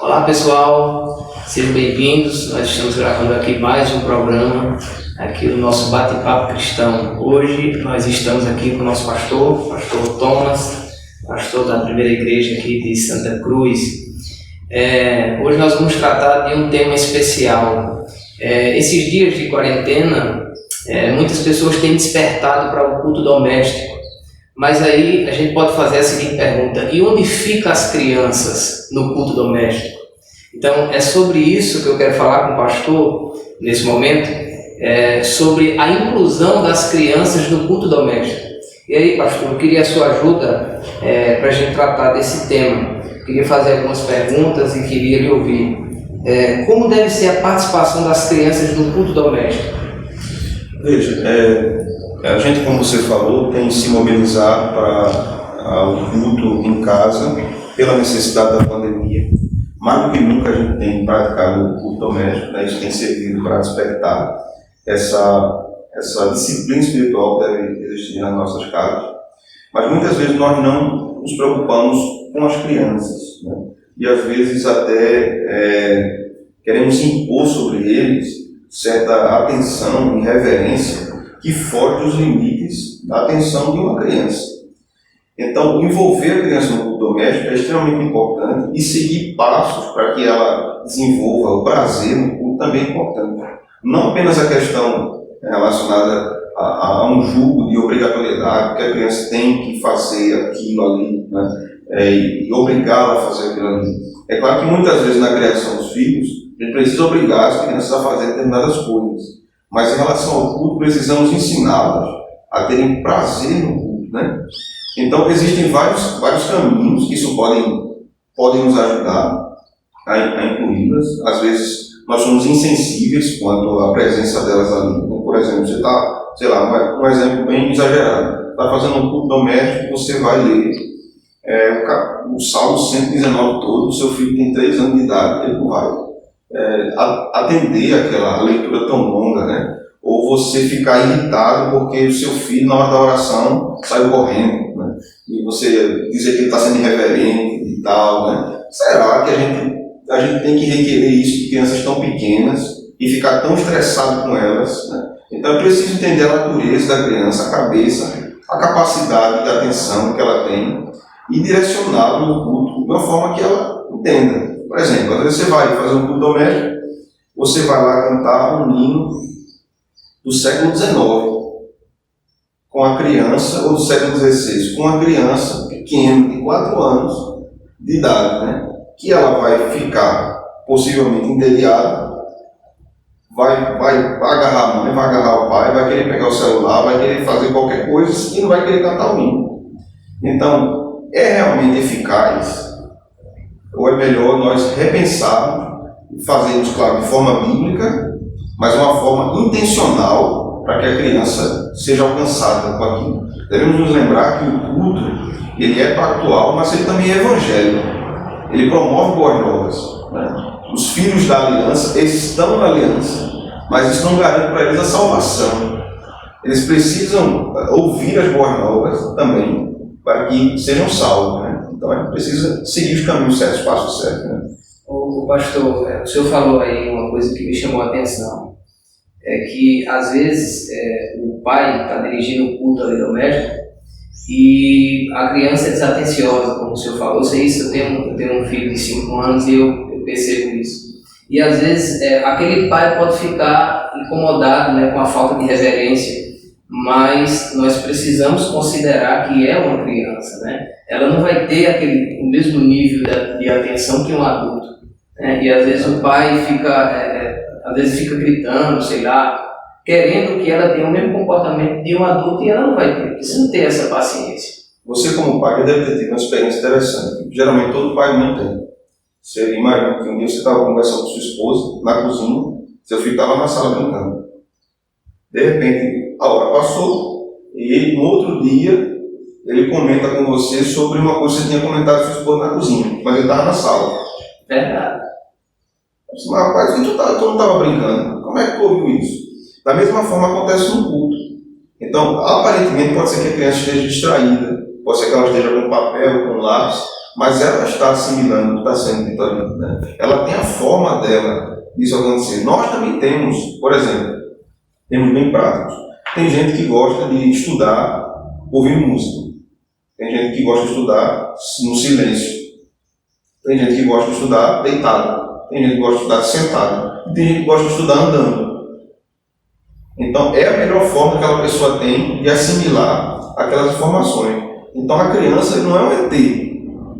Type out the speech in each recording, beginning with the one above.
Olá pessoal, sejam bem-vindos. Nós estamos gravando aqui mais um programa aqui do nosso Bate-Papo Cristão. Hoje nós estamos aqui com o nosso pastor Thomas, pastor da primeira igreja aqui de Santa Cruz. Hoje nós vamos tratar de um tema especial. Esses dias de quarentena, muitas pessoas têm despertado para o culto doméstico. Mas aí a gente pode fazer a seguinte pergunta: e onde ficam as crianças no culto doméstico? Então é sobre isso que eu quero falar com o pastor nesse momento, sobre a inclusão das crianças no culto doméstico. E aí, pastor, eu queria a sua ajuda para a gente tratar desse tema. Queria fazer algumas perguntas e queria lhe ouvir. Como deve ser a participação das crianças no culto doméstico? Veja, a gente, como você falou, tem se mobilizado para o culto em casa pela necessidade da pandemia. Mais do que nunca a gente tem praticado o culto doméstico, né? Isso tem servido para despertar essa disciplina espiritual que deve existir nas nossas casas. Mas muitas vezes nós não nos preocupamos com as crianças, né? E às vezes até queremos impor sobre eles certa atenção e reverência que foge dos limites da atenção de uma criança. Então, envolver a criança no culto doméstico é extremamente importante e seguir passos para que ela desenvolva o prazer no culto também é importante. Não apenas a questão relacionada a um julgo de obrigatoriedade, que a criança tem que fazer aquilo ali, né? E obrigá-la a fazer aquilo ali. É claro que muitas vezes na criação dos filhos, a gente precisa obrigar as crianças a fazer determinadas coisas. Mas em relação ao culto, precisamos ensiná-las a terem prazer no culto, né? Então, existem vários caminhos que isso podem nos ajudar a incluí-las. Às vezes, nós somos insensíveis quanto à presença delas ali. Por exemplo, você está, sei lá, um exemplo bem exagerado. Está fazendo um culto doméstico, você vai ler o Salmo 119 todo, o seu filho tem 3 anos de idade, ele não vai atender aquela leitura tão longa, né? Ou você ficar irritado porque o seu filho, na hora da oração, saiu correndo, né? E você dizer que ele está sendo irreverente e tal, né? Será que a gente tem que requerer isso de crianças tão pequenas e ficar tão estressado com elas, né? Então é preciso entender a natureza da criança, a cabeça, a capacidade de atenção que ela tem e direcioná-la no culto de uma forma que ela entenda. Por exemplo, às vezes você vai fazer um culto doméstico, você vai lá cantar um hino do século XIX com a criança, ou do século XVI, com a criança pequena, de 4 anos de idade, né? Que ela vai ficar possivelmente entediada, vai agarrar a mãe, vai agarrar o pai, vai querer pegar o celular, vai querer fazer qualquer coisa e não vai querer cantar o hino. Então, é realmente eficaz? Ou é melhor nós repensarmos e fazermos, claro, de forma bíblica, mas uma forma intencional para que a criança seja alcançada com aquilo? Devemos nos lembrar que o culto, ele é pactual, mas ele também é evangélico. Ele promove boas novas, né? Os filhos da aliança, eles estão na aliança, mas isso não garante para eles a salvação. Eles precisam ouvir as boas novas também, para que sejam salvos, né? Então a gente precisa seguir os caminhos certos, os passos certos, né? O pastor, o senhor falou aí uma coisa que me chamou a atenção, que às vezes o pai está dirigindo o culto ali doméstico e a criança é desatenciosa, como o senhor falou. Eu tenho um filho de 5 anos e eu percebo isso. E às vezes aquele pai pode ficar incomodado, né, com a falta de reverência, mas nós precisamos considerar que é uma criança, né? Ela não vai ter o mesmo nível de atenção que um adulto, né? E às vezes o pai fica gritando, sei lá, querendo que ela tenha o mesmo comportamento de um adulto, e ela não vai ter, precisa ter essa paciência. Você, como pai, deve ter tido uma experiência interessante, que geralmente todo pai não tem. Você imagina que um dia você estava conversando com sua esposa na cozinha, seu filho estava na sala brincando. De repente, a hora passou e no outro dia ele comenta com você sobre uma coisa que você tinha comentado com sua esposa na cozinha, mas ele estava na sala. Verdade. Eu disse, mas rapaz, tu não estava brincando? Como é que tu ouviu isso? Da mesma forma acontece no culto. Então, aparentemente pode ser que a criança esteja distraída, pode ser que ela esteja com papel, com lápis, mas ela está assimilando o que está sendo dito ali, né? Ela tem a forma dela disso acontecer. Nós também temos, por exemplo, temos bem práticos. Tem gente que gosta de estudar ouvindo música. Tem gente que gosta de estudar no silêncio. Tem gente que gosta de estudar deitado. Tem gente que gosta de estudar sentado. E tem gente que gosta de estudar andando. Então, é a melhor forma que aquela pessoa tem de assimilar aquelas informações. Então, a criança não é um ET,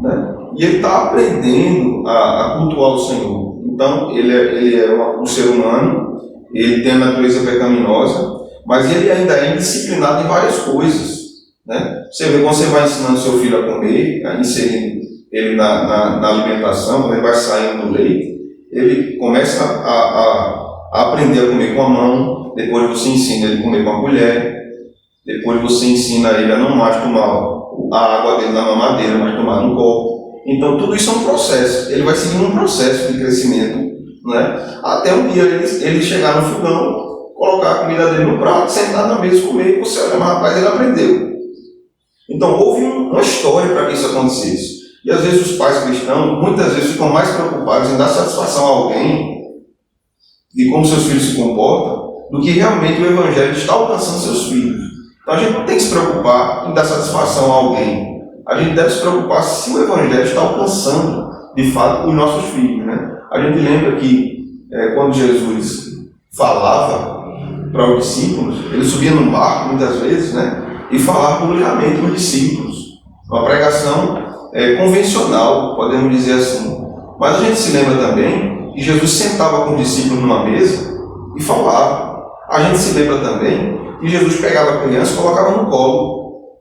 né? E ele está aprendendo a cultuar o Senhor. Então, ele é um ser humano, ele tem a natureza pecaminosa, mas ele ainda é indisciplinado em várias coisas, né? Você vê quando você vai ensinando seu filho a comer, a inserir ele na alimentação, quando ele vai saindo do leite, ele começa a aprender a comer com a mão, depois você ensina ele a comer com a colher, depois você ensina ele a não mais tomar a água dele na mamadeira, mas tomar no copo. Então tudo isso é um processo, ele vai seguindo um processo de crescimento, né? Até um dia ele chegar no fogão, colocar a comida dele no prato, sentar na mesa e comer, e você olha, mas rapaz, ele aprendeu. Então houve uma história para que isso acontecesse. E às vezes os pais cristãos, muitas vezes, ficam mais preocupados em dar satisfação a alguém de como seus filhos se comportam, do que realmente o Evangelho está alcançando seus filhos. Então a gente não tem que se preocupar em dar satisfação a alguém. A gente deve se preocupar se o Evangelho está alcançando, de fato, os nossos filhos, né? A gente lembra que quando Jesus falava para os discípulos, ele subia num barco, muitas vezes, né? E falava publicamente com os discípulos. Uma pregação convencional, podemos dizer assim. Mas a gente se lembra também que Jesus sentava com os discípulos numa mesa e falava. A gente se lembra também que Jesus pegava a criança e colocava no colo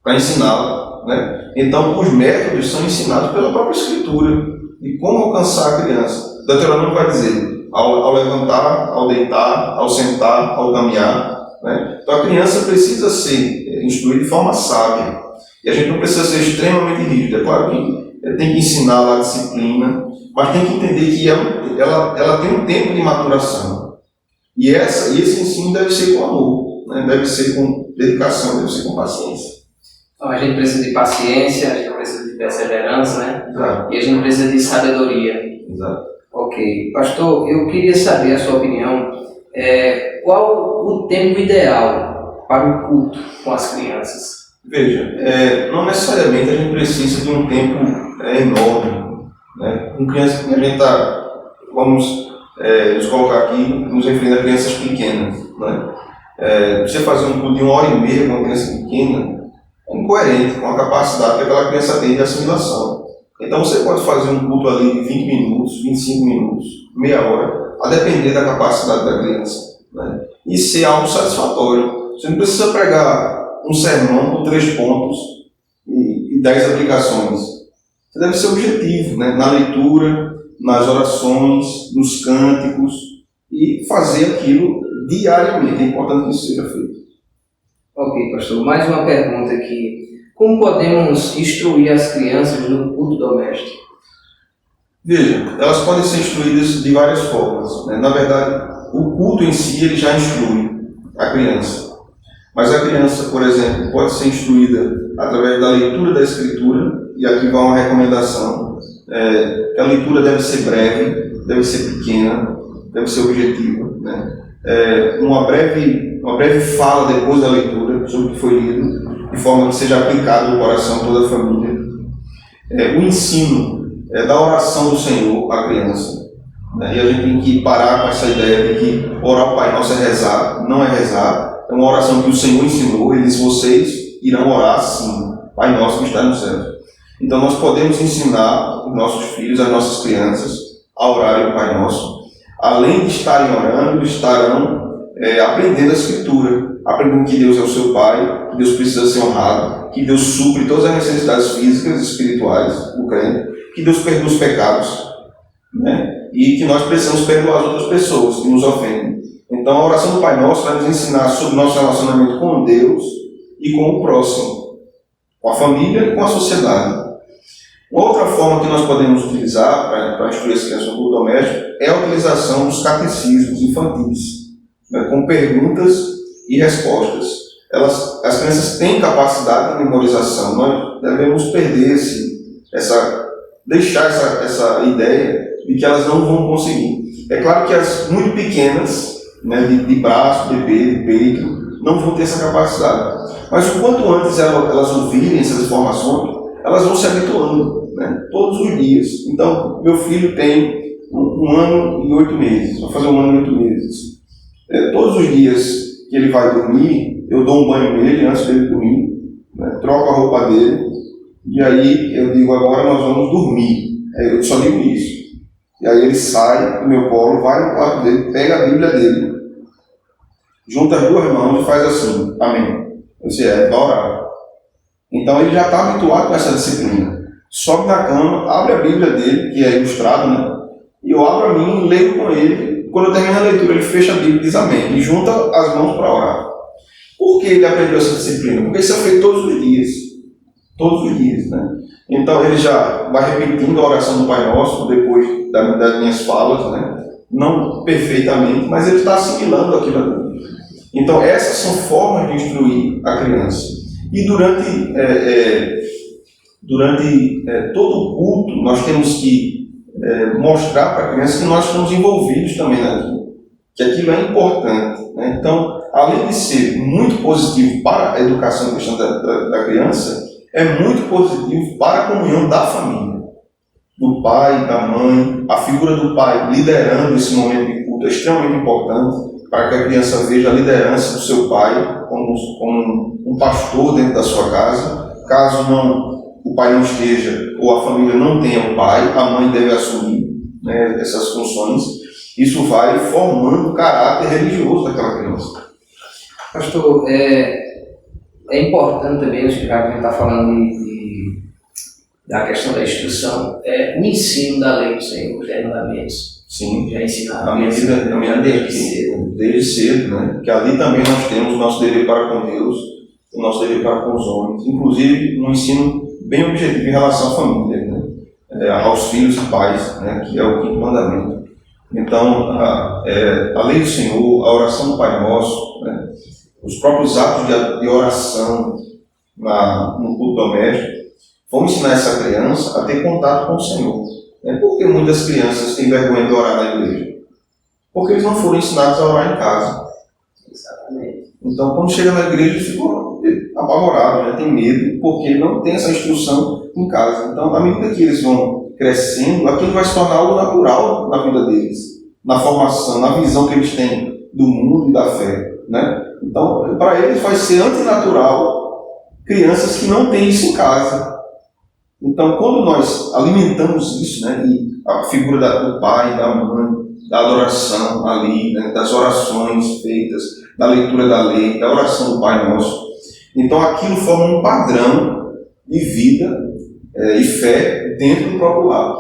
para ensiná-la, né? Então, os métodos são ensinados pela própria Escritura de como alcançar a criança. O Deuteronômio vai dizer ao levantar, ao deitar, ao sentar, ao caminhar, né? Então, a criança precisa ser instruída de forma sábia. E a gente não precisa ser extremamente rígido. É claro que tem que ensinar a disciplina, mas tem que entender que ela tem um tempo de maturação. E esse ensino deve ser com amor, né? Deve ser com dedicação, deve ser com paciência. Então a gente precisa de paciência, a gente precisa de perseverança, né? Exato. E a gente precisa de sabedoria. Exato. Ok. Pastor, eu queria saber a sua opinião. Qual o tempo ideal para o culto com as crianças? Veja, não necessariamente a gente precisa de um tempo enorme, né? Com crianças que a gente está, vamos nos colocar aqui, nos referindo a crianças pequenas, né? Você fazer um culto de 1h30 com uma criança pequena é incoerente com a capacidade que aquela criança tem de assimilação. Então você pode fazer um culto ali de 20 minutos, 25 minutos, meia hora, a depender da capacidade da criança, né? E ser algo satisfatório. Você não precisa pregar um sermão com 3 pontos e 10 aplicações. Você deve ser objetivo, né? Na leitura, nas orações, nos cânticos, e fazer aquilo diariamente. É importante que isso seja feito. Ok, pastor. Mais uma pergunta aqui. Como podemos instruir as crianças no culto doméstico? Veja, elas podem ser instruídas de várias formas, né? Na verdade, o culto em si ele já instrui a criança. Mas a criança, por exemplo, pode ser instruída através da leitura da Escritura, e aqui vai uma recomendação, que a leitura deve ser breve, deve ser pequena, deve ser objetiva, né? Uma breve fala depois da leitura sobre o que foi lido, de forma que seja aplicado no coração de toda a família. O ensino da oração do Senhor à criança, né? E a gente tem que parar com essa ideia de que orar o Pai Nosso é rezar. Não é rezar. É uma oração que o Senhor ensinou. Ele diz: vocês irão orar assim, Pai Nosso que está no céu. Então nós podemos ensinar os nossos filhos, as nossas crianças, a orarem o Pai Nosso. Além de estarem orando, estarão aprendendo a Escritura, aprendendo que Deus é o seu Pai, que Deus precisa ser honrado, que Deus supre todas as necessidades físicas e espirituais do crente, que Deus perdoa os pecados, né? E que nós precisamos perdoar as outras pessoas que nos ofendem. Então a oração do Pai Nosso vai nos ensinar sobre o nosso relacionamento com Deus e com o próximo, com a família e com a sociedade. Uma outra forma que nós podemos utilizar para instruir as crianças no culto doméstico é a utilização dos catecismos infantis, né, com perguntas e respostas. As crianças têm capacidade de memorização. Nós devemos perder deixar essa ideia de que elas não vão conseguir. É claro que as muito pequenas, né, de braço, bebê, de peito, não vão ter essa capacidade. Mas o quanto antes elas ouvirem essas informações, elas vão se habituando, né, todos os dias. Então, meu filho tem 1 ano e 8 meses, vai fazer 1 ano e 8 meses. Todos os dias que ele vai dormir, eu dou um banho nele antes dele dormir, né, troco a roupa dele, e aí eu digo, agora nós vamos dormir. Eu só digo isso. E aí ele sai do meu colo, vai no quarto dele, pega a Bíblia dele, junta as 2 mãos e faz assim, amém. Eu disse, vai orar. Então ele já está habituado com essa disciplina. Sobe na cama, abre a Bíblia dele, que é ilustrado, né? E eu abro a minha e leio com ele. Quando eu termino a leitura, ele fecha a Bíblia e diz amém. E junta as mãos para orar. Por que ele aprendeu essa disciplina? Porque isso é feito todos os dias. Todos os dias, né? Então ele já vai repetindo a oração do Pai Nosso, depois das minhas falas, né? Não perfeitamente, mas ele está assimilando aquilo ali. Então essas são formas de instruir a criança. E durante todo o culto, nós temos que mostrar para a criança que nós estamos envolvidos também naquilo, que aquilo é importante, né? Então, além de ser muito positivo para a educação cristã da criança, é muito positivo para a comunhão da família, do pai, da mãe. A figura do pai liderando esse momento de culto é extremamente importante para que a criança veja a liderança do seu pai como um pastor dentro da sua casa. Caso o pai não esteja ou a família não tenha o pai, a mãe deve assumir, né, essas funções. Isso vai formando o caráter religioso daquela criança. Pastor, é importante também, já que a gente está falando da questão da instrução, o ensino da lei do Senhor, os 10 mandamentos. Sim, já ensinaram. A minha vida desde cedo, né? Que ali também nós temos o nosso dever para com Deus, o nosso dever para com os homens, inclusive um ensino bem objetivo em relação à família, né? Aos filhos e pais, né? Que é o 5º mandamento. Então, a lei do Senhor, a oração do Pai Nosso, né? Os próprios atos de oração no culto doméstico, vão ensinar essa criança a ter contato com o Senhor. Por que muitas crianças têm vergonha de orar na igreja? Porque eles não foram ensinados a orar em casa. Exatamente. Então, quando chega na igreja, eles ficam apavorados, né? Tem medo, porque não tem essa instrução em casa. Então, à medida que eles vão crescendo, aquilo vai se tornar algo natural na vida deles, na formação, na visão que eles têm do mundo e da fé, né? Então, para eles vai ser antinatural crianças que não têm isso em casa. Então, quando nós alimentamos isso, né, e a figura do pai, da mãe, da adoração ali, né, das orações feitas, da leitura da lei, da oração do Pai Nosso, então aquilo forma um padrão de vida e fé dentro do próprio lar.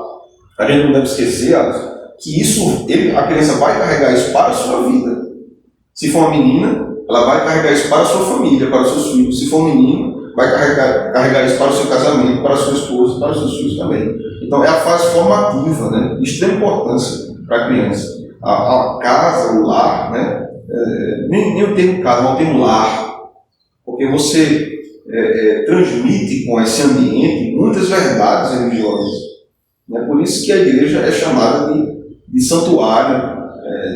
A gente não deve esquecer, Alisson, que a criança vai carregar isso para a sua vida. Se for uma menina, ela vai carregar isso para a sua família, para os seus filhos. Se for um menino, vai carregar isso para o seu casamento, para a sua esposa, para os seus filhos também. Então é a fase formativa, né, de extrema importância para a criança. A casa, o lar, né, nem o termo casa, mas o termo lar, porque você transmite com esse ambiente muitas verdades religiosas. Por isso que a igreja é chamada de santuário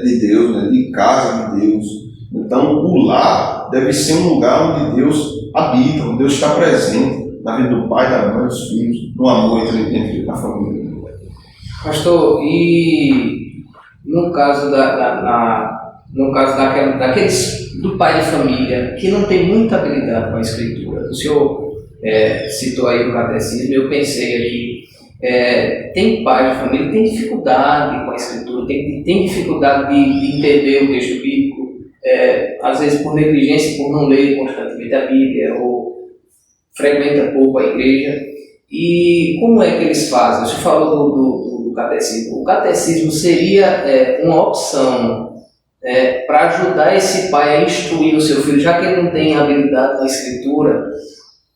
de Deus, né, de casa de Deus. Então o lar deve ser um lugar onde Deus habita, onde Deus está presente na vida do pai, da mãe, dos filhos, no amor entre a família. Pastor, e no caso daqueles do pai de família que não tem muita habilidade com a escritura, o senhor citou aí o catecismo, eu pensei aqui, tem pai de família que tem dificuldade com a escritura, tem dificuldade de entender o texto bíblico, às vezes por negligência, por não ler constantemente a Bíblia, ou frequenta pouco a igreja. E como é que eles fazem? Você falou do catecismo. O catecismo seria uma opção para ajudar esse pai a instruir o seu filho, já que ele não tem habilidade na escritura?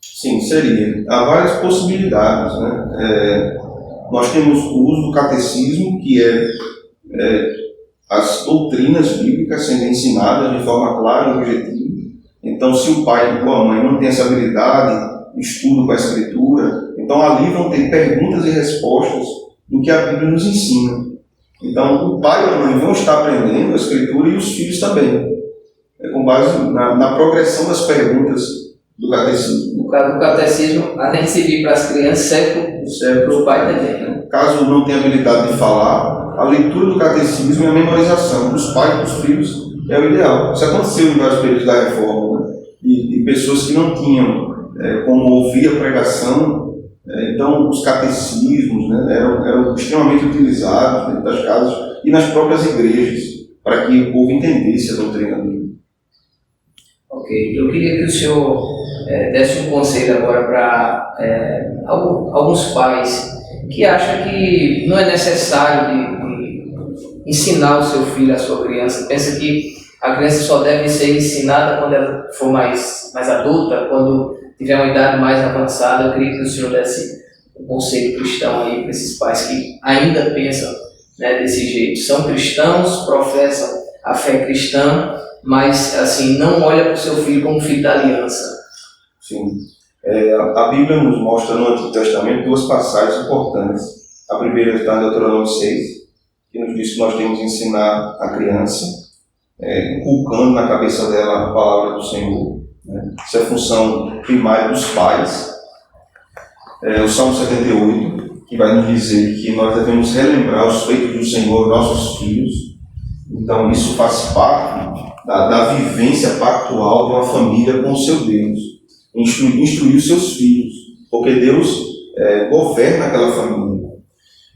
Sim, seria. Há várias possibilidades, né? Nós temos o uso do catecismo, que as doutrinas bíblicas sendo ensinadas de forma clara e objetiva. Então, se o pai ou a mãe não tem essa habilidade estudo com a Escritura, então ali vão ter perguntas e respostas do que a Bíblia nos ensina. Então o pai e a mãe vão estar aprendendo a Escritura e os filhos também, com base na progressão das perguntas do catecismo. No caso do catecismo, além de servir para as crianças, serve para o pai também, né? Caso não tenha habilidade de falar, a leitura do catecismo e a memorização dos pais e dos filhos é o ideal. Isso aconteceu em vários períodos da Reforma, né? E pessoas que não tinham como ouvir a pregação, então os catecismos, né, eram extremamente utilizados dentro das casas e nas próprias igrejas, para que o povo entendesse a doutrina dele. Ok, eu queria que o senhor desse um conselho agora para alguns pais que acham que não é necessário de ensinar o seu filho, a sua criança. Pensa que a criança só deve ser ensinada quando ela for mais adulta, quando tiver uma idade mais avançada. Eu queria que o senhor desse um conselho cristão aí para esses pais que ainda pensam, né, desse jeito. São cristãos, professam a fé cristã, mas assim, não olha para o seu filho como filho da aliança. Sim. A Bíblia nos mostra no Antigo Testamento duas passagens importantes. A primeira está em Deuteronômio 6, que nos diz que nós temos que ensinar a criança, inculcando na cabeça dela a palavra do Senhor, né? Isso é função primária dos pais. O Salmo 78, que vai nos dizer que nós devemos relembrar os feitos do Senhor aos nossos filhos. Então isso faz parte da vivência pactual de uma família com o seu Deus. Instruir os seus filhos, porque Deus governa aquela família.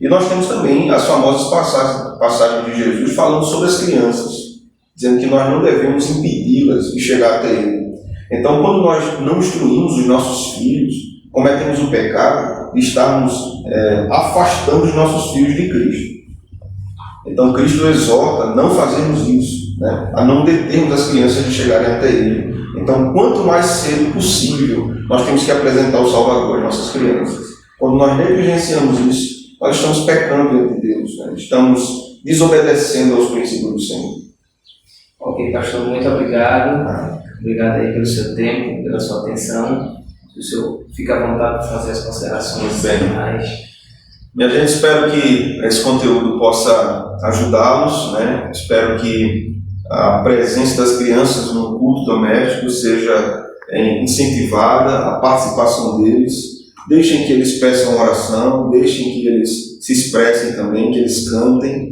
E nós temos também as famosas passagens de Jesus falando sobre as crianças, dizendo que nós não devemos impedi-las de chegar até Ele. Então, quando nós não instruímos os nossos filhos, cometemos o pecado de estarmos afastando os nossos filhos de Cristo. Então, Cristo exorta a não fazermos isso, né? A não determos as crianças de chegarem até Ele. Então, quanto mais cedo possível, nós temos que apresentar o Salvador às nossas crianças. Quando nós negligenciamos isso, nós estamos pecando diante de Deus, né? Estamos desobedecendo aos princípios do Senhor. Ok, pastor, muito obrigado. Obrigado aí pelo seu tempo, pela sua atenção. Se o senhor fica à vontade para fazer as considerações finais. Minha gente, espero que esse conteúdo possa ajudá-los, né? Espero que a presença das crianças no culto doméstico seja incentivada, a participação deles. Deixem que eles peçam oração, deixem que eles se expressem também, que eles cantem.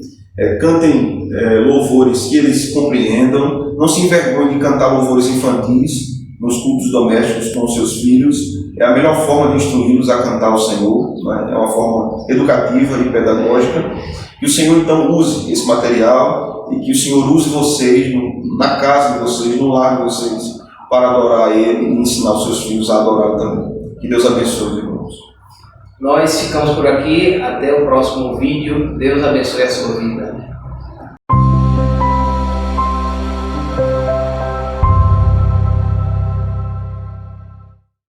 Cantem louvores que eles compreendam. Não se envergonhem de cantar louvores infantis nos cultos domésticos com os seus filhos. É a melhor forma de instruí-los a cantar ao Senhor, né? É uma forma educativa e pedagógica. Que o Senhor então use esse material e que o Senhor use vocês na casa de vocês, no lar de vocês, para adorar a Ele e ensinar os seus filhos a adorar também. Que Deus abençoe, irmãos. Nós ficamos por aqui. Até o próximo vídeo. Deus abençoe a sua vida.